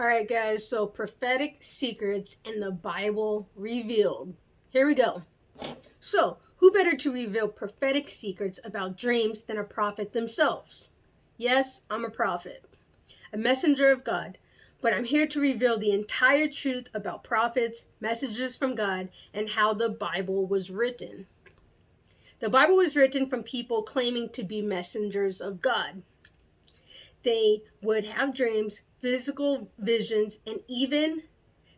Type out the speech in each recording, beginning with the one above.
Alright guys, so prophetic secrets in the Bible revealed. Here we go. So, who better to reveal prophetic secrets about dreams than a prophet themselves? Yes, I'm a prophet, a messenger of God, but I'm here to reveal the entire truth about prophets, messages from God, and how the Bible was written. The Bible was written from people claiming to be messengers of God. They would have dreams, physical visions, and even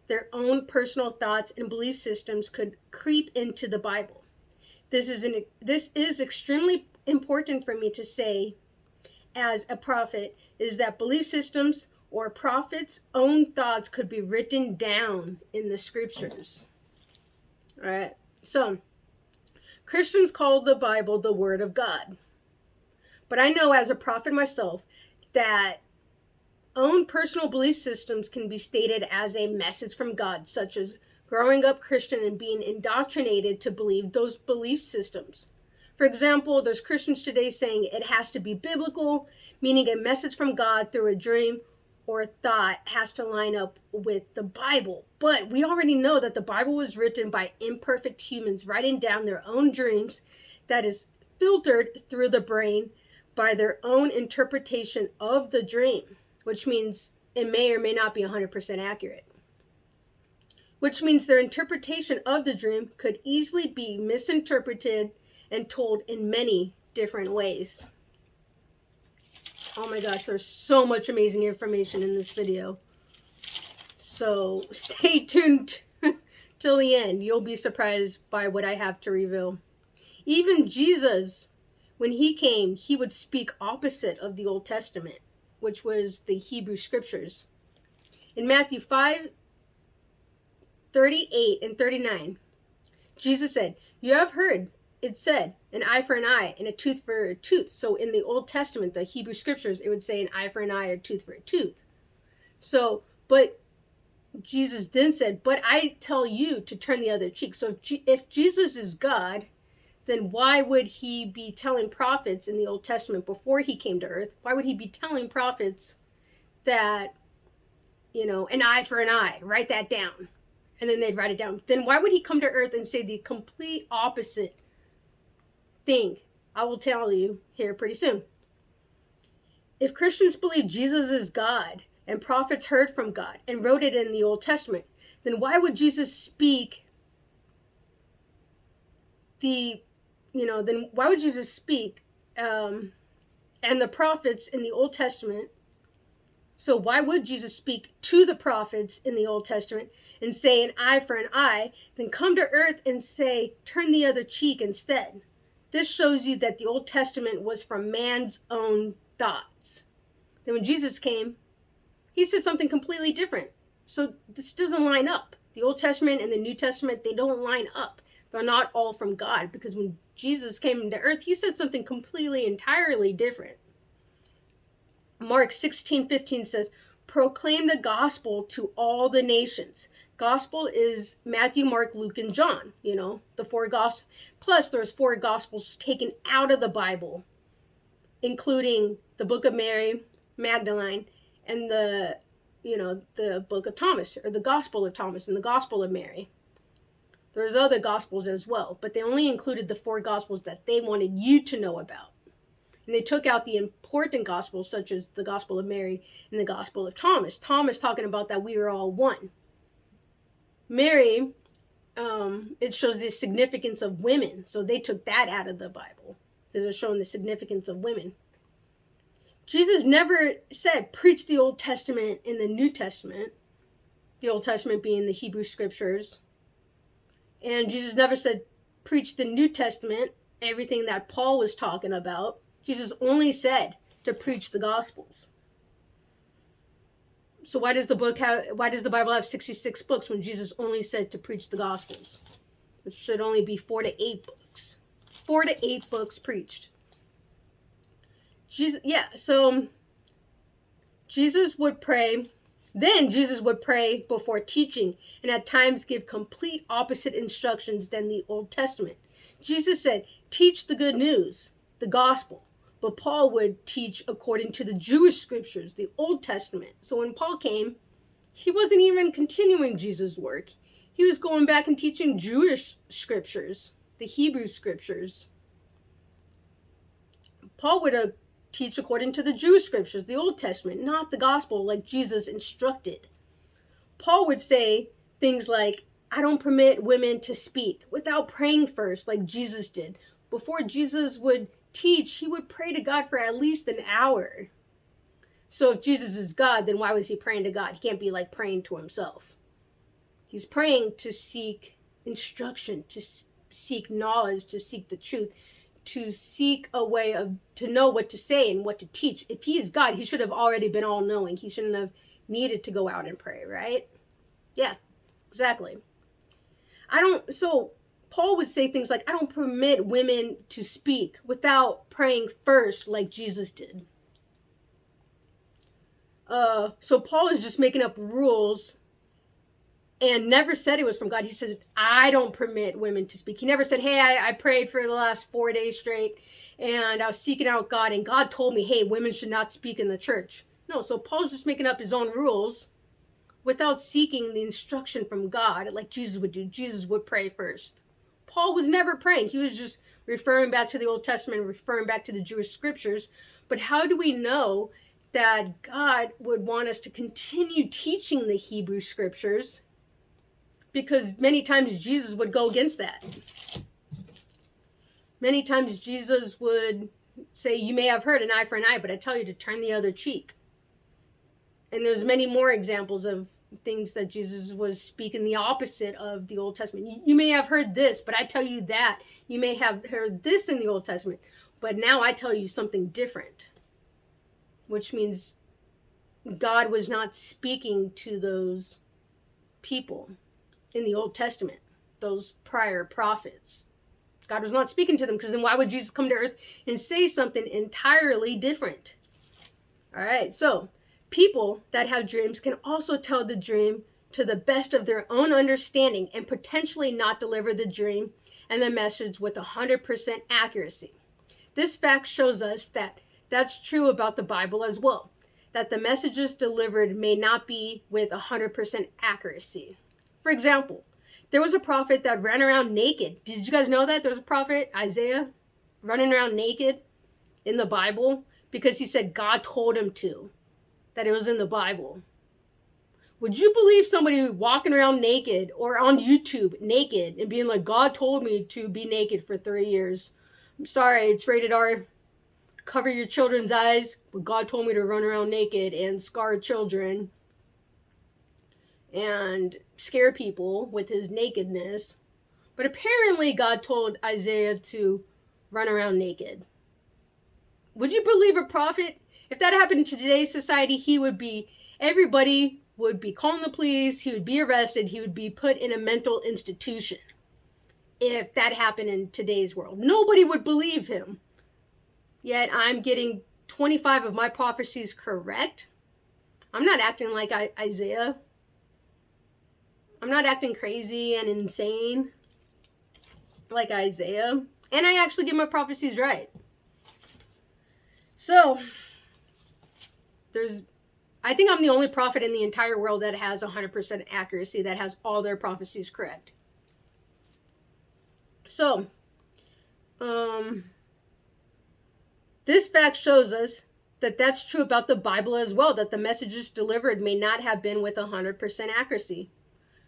their own personal thoughts and belief systems could creep into the Bible. This is extremely important for me to say as a prophet, is that belief systems or prophets' own thoughts could be written down in the scriptures. All right. So, Christians call the Bible the Word of God. But I know as a prophet myself that own personal belief systems can be stated as a message from God, such as growing up Christian and being indoctrinated to believe those belief systems. For example, there's Christians today saying it has to be biblical, meaning a message from God through a dream or thought has to line up with the Bible. But we already know that the Bible was written by imperfect humans writing down their own dreams that is filtered through the brain by their own interpretation of the dream, which means it may or may not be 100% accurate. Which means their interpretation of the dream could easily be misinterpreted and told in many different ways. Oh my gosh, there's so much amazing information in this video. So stay tuned till the end. You'll be surprised by what I have to reveal. Even Jesus, when he came, he would speak opposite of the Old Testament, which was the Hebrew scriptures. In Matthew 5:38 and 39, Jesus said, "You have heard it said, an eye for an eye and a tooth for a tooth." So in the Old Testament, the Hebrew scriptures, it would say an eye for an eye or tooth for a tooth. So, but Jesus then said, "But I tell you to turn the other cheek." So if Jesus is God, then why would he be telling prophets in the Old Testament before he came to earth? Why would he be telling prophets that, an eye for an eye, write that down? And then they'd write it down. Then why would he come to earth and say the complete opposite thing? I will tell you here pretty soon. If Christians believe Jesus is God and prophets heard from God and wrote it in the Old Testament, then why would Jesus speak then why would Jesus speak and the prophets in the Old Testament? So why would Jesus speak to the prophets in the Old Testament and say an eye for an eye, then come to earth and say turn the other cheek instead? This shows you that the Old Testament was from man's own thoughts. Then when Jesus came, he said something completely different. So this doesn't line up. The Old Testament and the New Testament, they don't line up. They're not all from God, because when Jesus came to earth, he said something completely, entirely different. Mark 16:15 says, "Proclaim the gospel to all the nations." Gospel is Matthew, Mark, Luke, and John, the four gospels. Plus, there's four gospels taken out of the Bible, including the book of Mary Magdalene and the book of Thomas, or the Gospel of Thomas and the Gospel of Mary. There's other gospels as well, but they only included the four gospels that they wanted you to know about. And they took out the important gospels, such as the Gospel of Mary and the Gospel of Thomas. Thomas talking about that we are all one. Mary, it shows the significance of women, so they took that out of the Bible because it's showing the significance of women. Jesus never said preach the Old Testament in the New Testament, the Old Testament being the Hebrew scriptures. And Jesus never said preach the New Testament, everything that Paul was talking about. Jesus only said to preach the Gospels. So why does the Bible have 66 books when Jesus only said to preach the Gospels? It should only be 4 to 8 books. 4 to 8 books preached. So Jesus would pray. Then Jesus would pray before teaching and at times give complete opposite instructions than the Old Testament. Jesus said, teach the good news, the gospel. But Paul would teach according to the Jewish scriptures, the Old Testament. So when Paul came, he wasn't even continuing Jesus' work. He was going back and teaching Jewish scriptures, the Hebrew scriptures. Paul would teach according to the Jewish scriptures, the Old Testament, not the gospel like Jesus instructed. Paul would say things like, I don't permit women to speak without praying first, like Jesus did. Before Jesus would teach, he would pray to God for at least an hour. So if Jesus is God, then why was he praying to God? He can't be like praying to himself. He's praying to seek instruction, to seek knowledge, to seek the truth, to seek a way to know what to say and what to teach. If he is God, he should have already been all-knowing. He shouldn't have needed to go out and pray, right? Yeah, exactly. So Paul would say things like, I don't permit women to speak without praying first like Jesus did. So Paul is just making up rules and never said it was from God. He said, I don't permit women to speak. He never said, hey, I prayed for the last 4 days straight and I was seeking out God and God told me, hey, women should not speak in the church. No, so Paul's just making up his own rules without seeking the instruction from God like Jesus would do. Jesus would pray first. Paul was never praying. He was just referring back to the Old Testament, referring back to the Jewish scriptures. But how do we know that God would want us to continue teaching the Hebrew scriptures? Because many times Jesus would go against that. Many times Jesus would say, you may have heard an eye for an eye, but I tell you to turn the other cheek. And there's many more examples of things that Jesus was speaking the opposite of the Old Testament. You may have heard this, but I tell you that. You may have heard this in the Old Testament, but now I tell you something different. Which means God was not speaking to those people in the Old Testament, those prior prophets. God was not speaking to them, because then why would Jesus come to earth and say something entirely different? All right, so people that have dreams can also tell the dream to the best of their own understanding and potentially not deliver the dream and the message with 100% accuracy. This fact shows us that that's true about the Bible as well, that the messages delivered may not be with 100% accuracy. For example, there was a prophet that ran around naked. Did you guys know that? There was a prophet, Isaiah, running around naked in the Bible because he said God told him to, that it was in the Bible. Would you believe somebody walking around naked or on YouTube naked and being like, God told me to be naked for 3 years? I'm sorry, it's rated R. Cover your children's eyes, but God told me to run around naked and scar children and scare people with his nakedness. But apparently God told Isaiah to run around naked. Would you believe a prophet? If that happened in today's society, everybody would be calling the police, he would be arrested, he would be put in a mental institution. If that happened in today's world, nobody would believe him. Yet I'm getting 25 of my prophecies correct. I'm not acting like Isaiah. I'm not acting crazy and insane like Isaiah. And I actually get my prophecies right. So, I think I'm the only prophet in the entire world that has 100% accuracy, that has all their prophecies correct. So, this fact shows us that that's true about the Bible as well, that the messages delivered may not have been with 100% accuracy.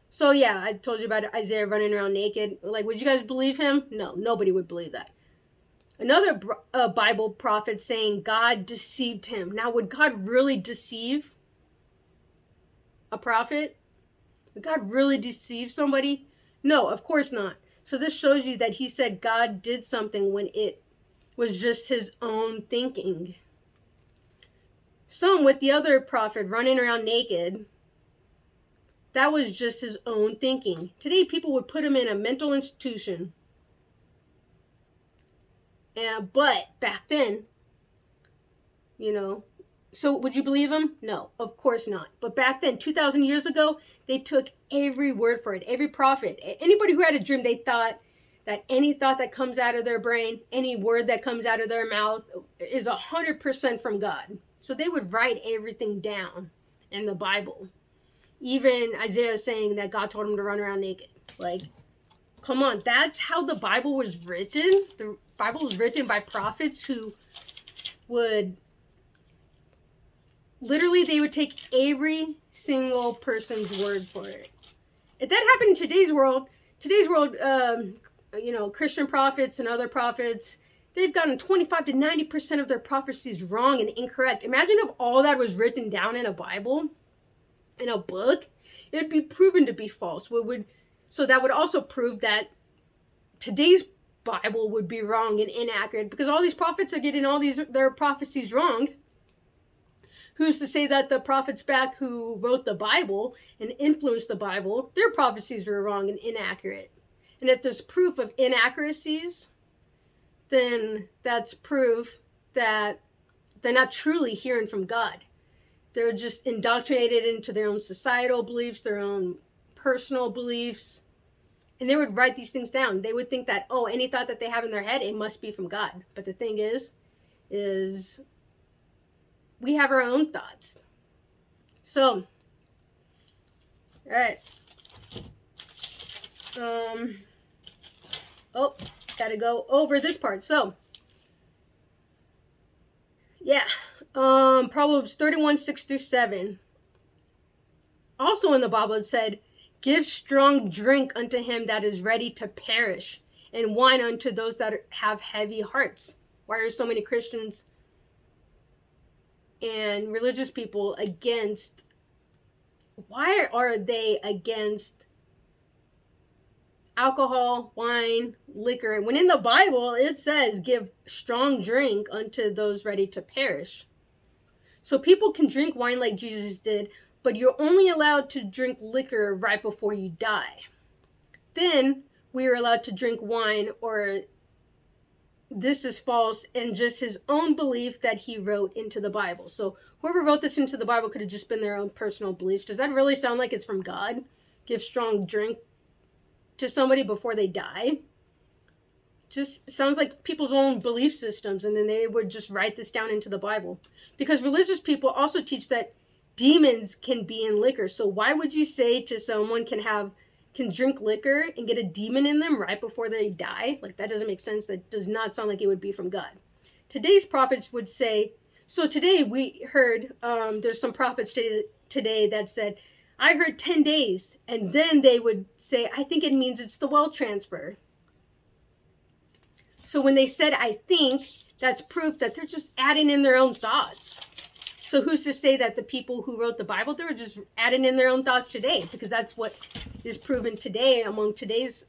So yeah, I told you about Isaiah running around naked. Like, would you guys believe him? No, nobody would believe that. Another Bible prophet saying God deceived him. Now, would God really deceive a prophet? Would God really deceive somebody? No, of course not. So this shows you that he said God did something when it was just his own thinking. Some with the other prophet running around naked, that was just his own thinking. Today, people would put him in a mental institution. But back then, so would you believe him? No, of course not. But back then, 2,000 years ago, they took every word for it. Every prophet, anybody who had a dream, they thought that any thought that comes out of their brain, any word that comes out of their mouth is 100% from God. So they would write everything down in the Bible. Even Isaiah saying that God told him to run around naked. Like, come on, that's how the Bible was written. The Bible was written by prophets who would literally, they would take every single person's word for it. If that happened in today's world, Christian prophets and other prophets, they've gotten 25 to 90% of their prophecies wrong and incorrect. Imagine if all that was written down in a Bible, in a book, it would be proven to be false. So that would also prove that today's Bible would be wrong and inaccurate, because all these prophets are getting their prophecies wrong. Who's to say that the prophets back who wrote the Bible and influenced the Bible, their prophecies were wrong and inaccurate? And if there's proof of inaccuracies, then that's proof that they're not truly hearing from God. They're just indoctrinated into their own societal beliefs, their own personal beliefs. And they would write these things down. They would think that, any thought that they have in their head, it must be from God. But the thing is we have our own thoughts. So, all right. Gotta go over this part. So, yeah. Proverbs 31, 6-7. Also in the Bible it said, give strong drink unto him that is ready to perish, and wine unto those that have heavy hearts. Why are so many Christians and religious people against alcohol, wine, liquor, when in the Bible it says give strong drink unto those ready to perish? So people can drink wine like Jesus did, but you're only allowed to drink liquor right before you die. Then we are allowed to drink wine, or this is false and just his own belief that he wrote into the Bible. So whoever wrote this into the Bible could have just been their own personal beliefs. Does that really sound like it's from God? Give strong drink to somebody before they die? Just sounds like people's own belief systems, and then they would just write this down into the Bible. Because religious people also teach that demons can be in liquor. So why would you say to someone can drink liquor and get a demon in them right before they die? Like, that doesn't make sense. That does not sound like it would be from God. Today's prophets would say, so today we heard, there's some prophets today that said, I heard 10 days. And then they would say, I think it means it's the wealth transfer. So when they said, I think, that's proof that they're just adding in their own thoughts. So who's to say that the people who wrote the Bible, they were just adding in their own thoughts today? Because that's what is proven today among today's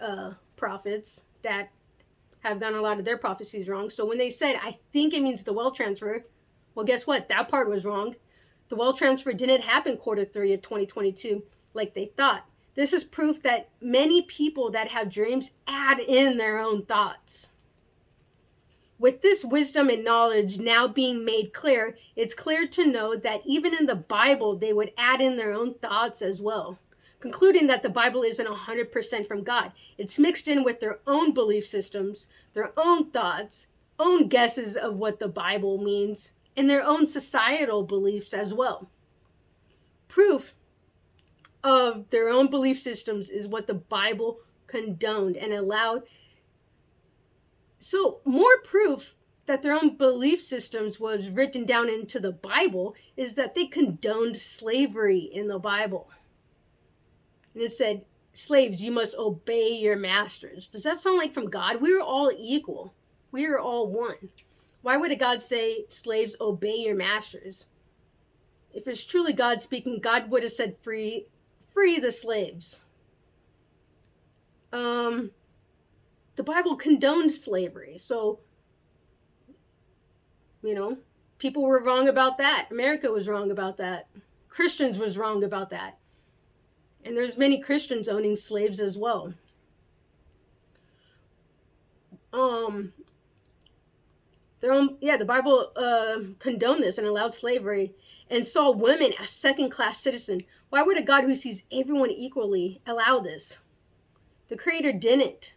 prophets that have gotten a lot of their prophecies wrong. So when they said, I think it means the wealth transfer, well, guess what? That part was wrong. The wealth transfer didn't happen Q3 of 2022 like they thought. This is proof that many people that have dreams add in their own thoughts. With this wisdom and knowledge now being made clear, it's clear to know that even in the Bible, they would add in their own thoughts as well, concluding that the Bible isn't 100% from God. It's mixed in with their own belief systems, their own thoughts, own guesses of what the Bible means, and their own societal beliefs as well. Proof of their own belief systems is what the Bible condoned and allowed. So more proof that their own belief systems was written down into the Bible is that they condoned slavery in the Bible. And it said, slaves, you must obey your masters. Does that sound like from God? We are all equal. We are all one. Why would a God say, slaves, obey your masters? If it's truly God speaking, God would have said, free the slaves. The Bible condoned slavery. So, people were wrong about that. America was wrong about that. Christians was wrong about that. And there's many Christians owning slaves as well. The Bible condoned this and allowed slavery and saw women as second-class citizens. Why would a God who sees everyone equally allow this? The Creator didn't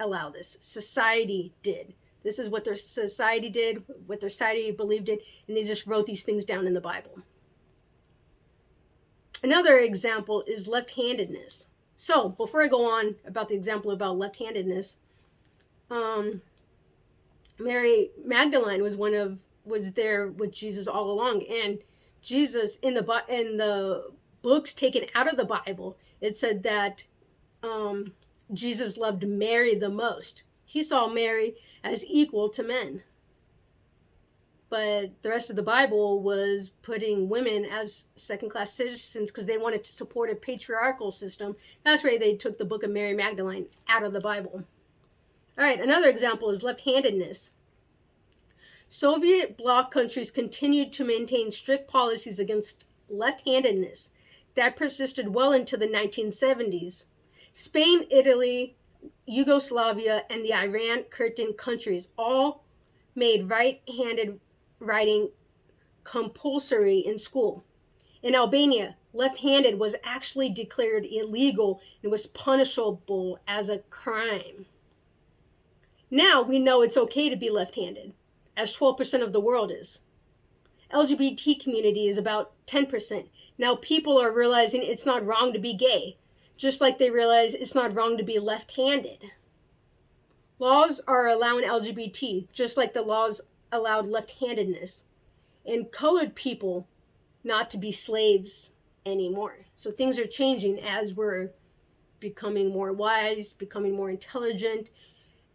allow this. Society did. This is what their society did, what their society believed in, and they just wrote these things down in the Bible. Another example is left-handedness. So before I go on about the example about left-handedness, Mary Magdalene was there with Jesus all along, and Jesus in the books taken out of the Bible, it said that Jesus loved Mary the most. He saw Mary as equal to men. But the rest of the Bible was putting women as second-class citizens because they wanted to support a patriarchal system. That's why they took the book of Mary Magdalene out of the Bible. All right, another example is left-handedness. Soviet bloc countries continued to maintain strict policies against left-handedness that persisted well into the 1970s. Spain, Italy, Yugoslavia, and the Iran Kurdish countries all made right-handed writing compulsory in school. In Albania, left-handed was actually declared illegal and was punishable as a crime. Now we know it's okay to be left-handed, as 12% of the world is. LGBT community is about 10%. Now people are realizing it's not wrong to be gay, just like they realize it's not wrong to be left-handed. Laws are allowing LGBT, just like the laws allowed left-handedness, and colored people not to be slaves anymore. So things are changing as we're becoming more wise, becoming more intelligent,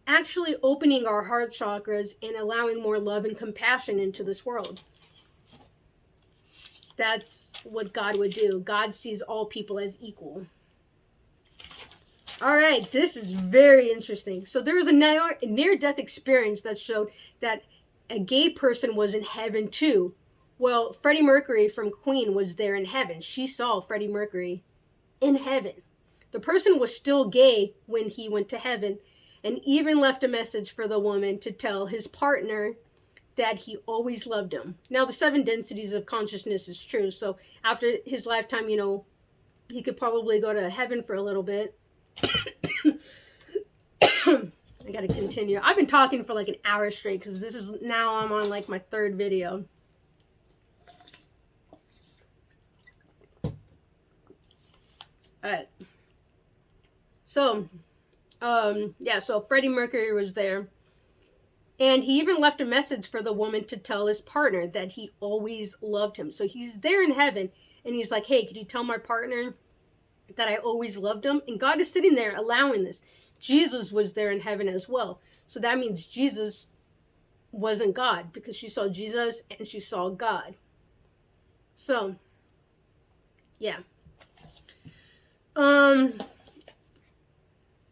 actually opening our heart chakras and allowing more love and compassion into this world. That's what God would do. God sees all people as equal. All right, this is very interesting. So there was a near-death experience that showed that a gay person was in heaven too. Well, Freddie Mercury from Queen was there in heaven. She saw Freddie Mercury in heaven. The person was still gay when he went to heaven, and even left a message for the woman to tell his partner that he always loved him. Now, the 7 densities of consciousness is true. So after his lifetime, he could probably go to heaven for a little bit. I gotta continue. I've been talking for like an hour straight because now I'm on like my 3rd video. Alright. So, so Freddie Mercury was there. And he even left a message for the woman to tell his partner that he always loved him. So he's there in heaven and he's like, hey, could you tell my partner that I always loved him? And God is sitting there allowing this. Jesus was there in heaven as well. So that means Jesus wasn't God, because she saw Jesus and she saw God. So, yeah.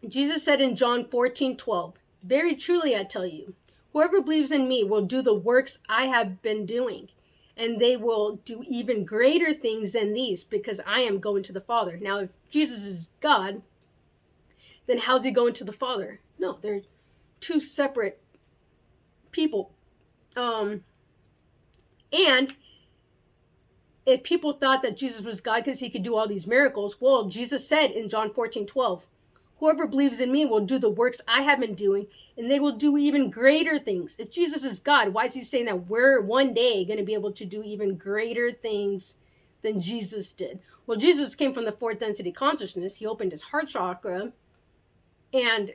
Jesus said in John 14:12, very truly I tell you, whoever believes in me will do the works I have been doing, and they will do even greater things than these, because I am going to the Father. Now, if Jesus is God, then how's he going to the Father? No, they're 2 separate people. And if people thought that Jesus was God because he could do all these miracles, well, Jesus said in John 14:12, whoever believes in me will do the works I have been doing, and they will do even greater things. If Jesus is God, why is he saying that we're one day going to be able to do even greater things than Jesus did? Well, Jesus came from the 4th density consciousness. He opened his heart chakra, and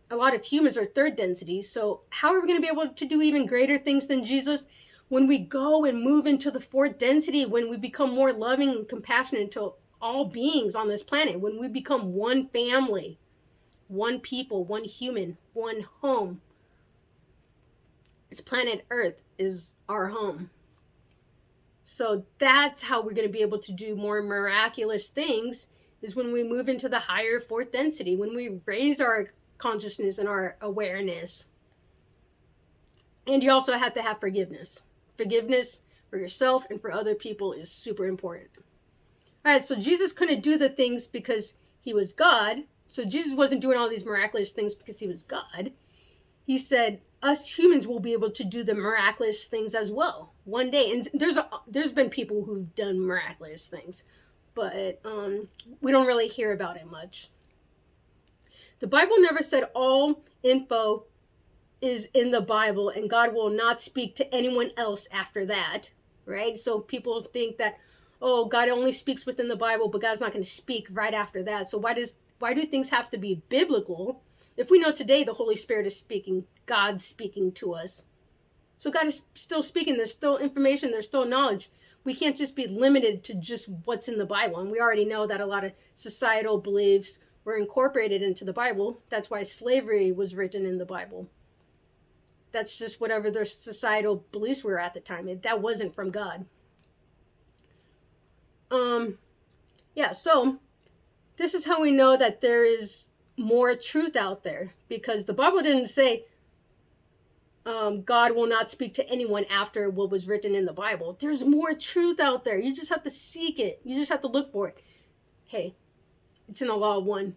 a lot of humans are 3rd density. So how are we going to be able to do even greater things than Jesus? When we go and move into the 4th density, when we become more loving and compassionate to all beings on this planet, when we become one family, one people, one human, one home. This planet Earth is our home. So that's how we're going to be able to do more miraculous things, is when we move into the higher 4th density, when we raise our consciousness and our awareness. And you also have to have forgiveness. Forgiveness for yourself and for other people is super important. All right, so Jesus couldn't do the things because he was God. So Jesus wasn't doing all these miraculous things because he was God. He said, us humans will be able to do the miraculous things as well one day. And there's been people who've done miraculous things, but we don't really hear about it much. The Bible never said all info is in the Bible and God will not speak to anyone else after that, right? So people think that, oh, God only speaks within the Bible, but God's not going to speak right after that. So why do things have to be biblical if we know today the Holy Spirit is speaking, God's speaking to us? So God is still speaking. There's still information. There's still knowledge. We can't just be limited to just what's in the Bible. And we already know that a lot of societal beliefs were incorporated into the Bible. That's why slavery was written in the Bible. That's just whatever their societal beliefs were at the time. That wasn't from God. Yeah, so this is how we know that there is more truth out there, because the Bible didn't say God will not speak to anyone after what was written in the Bible. There's more truth out there. You just have to seek it. You just have to look for it. Hey, it's in the Law of One.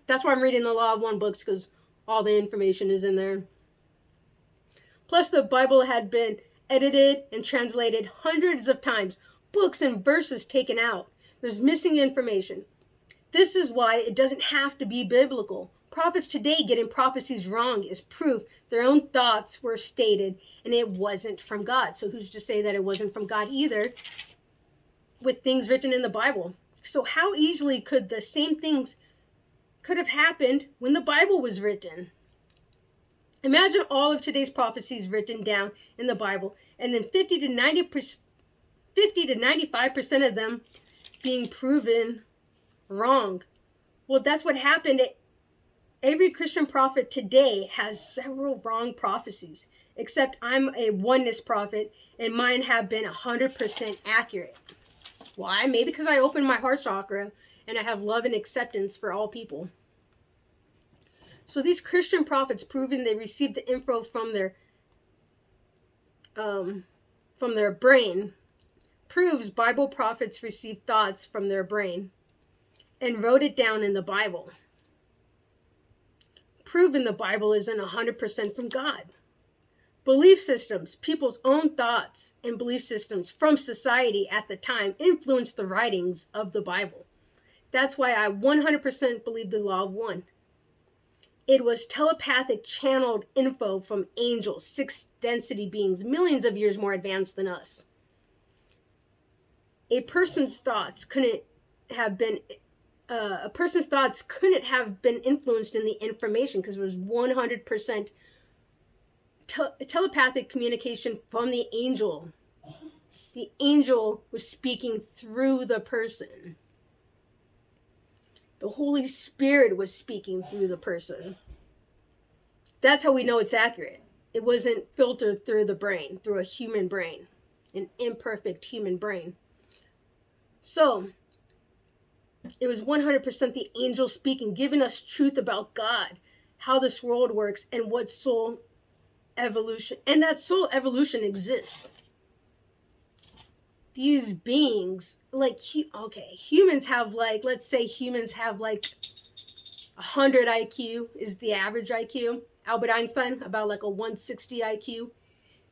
That's why I'm reading the Law of One books, because all the information is in there. Plus, the Bible had been edited and translated hundreds of times. Books and verses taken out. There's missing information. This is why it doesn't have to be biblical. Prophets today getting prophecies wrong is proof their own thoughts were stated and it wasn't from God. So who's to say that it wasn't from God either with things written in the Bible? So how easily could the same things could have happened when the Bible was written? Imagine all of today's prophecies written down in the Bible, and then 50 to 95% of them being proven wrong. Well, that's what happened. Every Christian prophet today has several wrong prophecies, except I'm a oneness prophet, and mine have been 100% accurate. Why? Maybe because I opened my heart chakra, and I have love and acceptance for all people. So these Christian prophets proving they received the info from their brain proves Bible prophets received thoughts from their brain and wrote it down in the Bible. Proving the Bible isn't 100% from God. Belief systems, people's own thoughts and belief systems from society at the time influenced the writings of the Bible. That's why I 100% believe the Law of One. It was telepathic channeled info from angels, sixth density beings, millions of years more advanced than us. A person's thoughts couldn't have been influenced in the information, because it was 100% telepathic communication from the angel. The angel was speaking through the person. The Holy Spirit was speaking through the person. That's how we know it's accurate. It wasn't filtered through the brain, through a human brain, an imperfect human brain. So, it was 100% the angel speaking, giving us truth about God, how this world works, and what soul evolution, and that soul evolution exists. These beings, humans have let's say humans have 100 IQ is the average IQ. Albert Einstein, about a 160 IQ.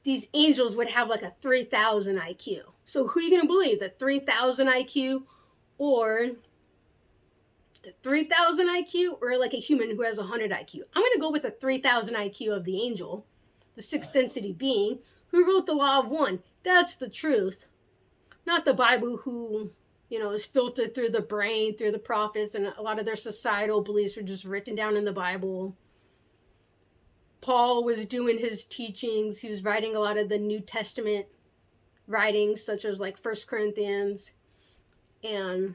These angels would have a 3,000 IQ. So who are you going to believe, the 3,000 IQ or the 3,000 IQ or a human who has 100 IQ? I'm going to go with the 3,000 IQ of the angel, the sixth density being, who wrote the Law of One. That's the truth. Not the Bible, who, is filtered through the brain, through the prophets, and a lot of their societal beliefs were just written down in the Bible. Paul was doing his teachings. He was writing a lot of the New Testament writings, such as 1 Corinthians. And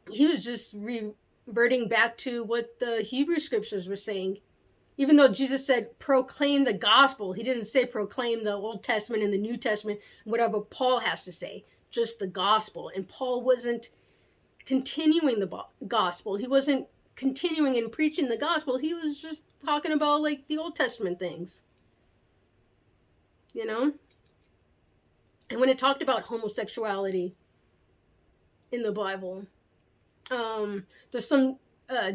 he was just reverting back to what the Hebrew scriptures were saying. Even though Jesus said, proclaim the gospel, he didn't say proclaim the Old Testament and the New Testament, whatever Paul has to say, just the gospel. And Paul wasn't continuing the gospel. He wasn't continuing and preaching the gospel. He was just talking about the Old Testament things. And when it talked about homosexuality in the Bible, there's some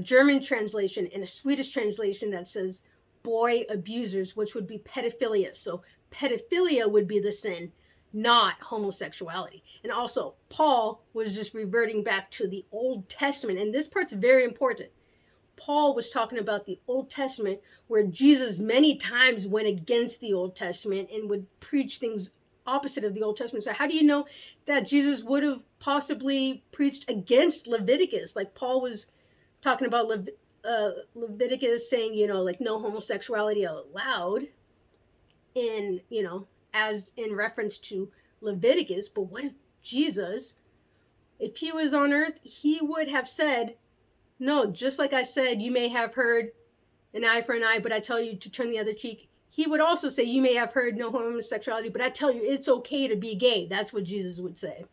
German translation and a Swedish translation that says boy abusers, which would be pedophilia. So pedophilia would be the sin, not homosexuality. And also, Paul was just reverting back to the Old Testament. And this part's very important. Paul was talking about the Old Testament, where Jesus many times went against the Old Testament and would preach things opposite of the Old Testament. So how do you know that Jesus would have possibly preached against Leviticus? Like Paul was talking about Leviticus saying, like no homosexuality allowed in, as in reference to Leviticus. But what if Jesus, if he was on earth, he would have said, no, just like I said, you may have heard an eye for an eye, but I tell you to turn the other cheek. He would also say, you may have heard no homosexuality, but I tell you it's okay to be gay. That's what Jesus would say.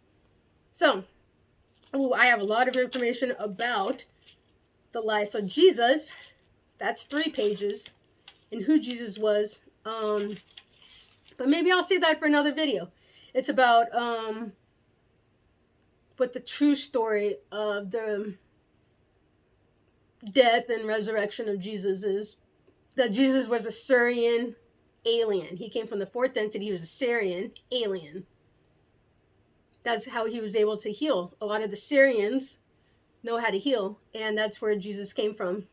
So, I have a lot of information about the life of Jesus. That's 3 pages, and who Jesus was. But maybe I'll save that for another video. It's about what the true story of the death and resurrection of Jesus is. That Jesus was a Syrian alien. He came from the 4th density. He was a Syrian alien. That's how he was able to heal. A lot of the Syrians know how to heal, and that's where Jesus came from.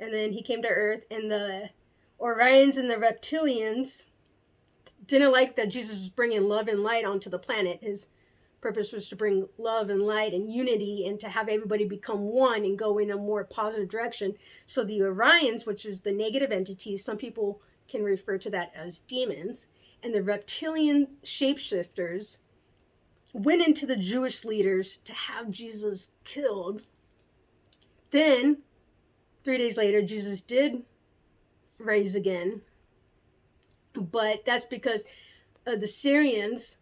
And then he came to Earth, and the Orions and the reptilians didn't like that Jesus was bringing love and light onto the planet. His purpose was to bring love and light and unity and to have everybody become one and go in a more positive direction. So the Orions, which is the negative entities, some people can refer to that as demons, and the reptilian shapeshifters went into the Jewish leaders to have Jesus killed. Then, 3 days later, Jesus did rise again. But that's because the Syrians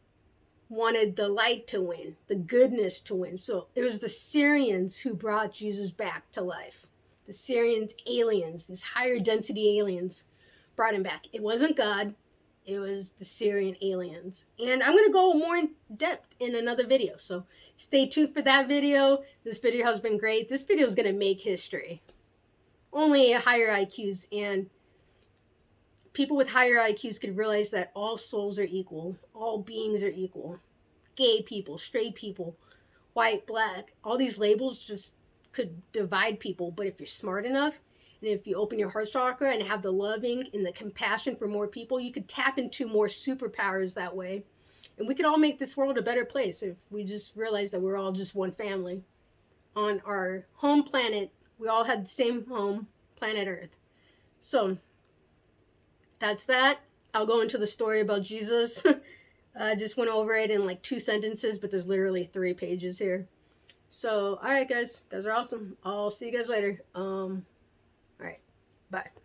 wanted the light to win, the goodness to win. So it was the Syrians who brought Jesus back to life. The Syrians, aliens, these higher density aliens, brought him back. It wasn't God. It was the Syrian aliens. And I'm going to go more in depth in another video. So stay tuned for that video. This video has been great. This video is going to make history. Only higher IQs and people with higher IQs could realize that all souls are equal. All beings are equal. Gay people, straight people, white, black. All these labels just could divide people. But if you're smart enough, and if you open your heart chakra and have the loving and the compassion for more people, you could tap into more superpowers that way. And we could all make this world a better place if we just realize that we're all just one family. On our home planet, we all had the same home, planet Earth. So, that's that. I'll go into the story about Jesus. I just went over it in like 2 sentences, but there's literally 3 pages here. So, alright guys. You guys are awesome. I'll see you guys later. Alright. Bye.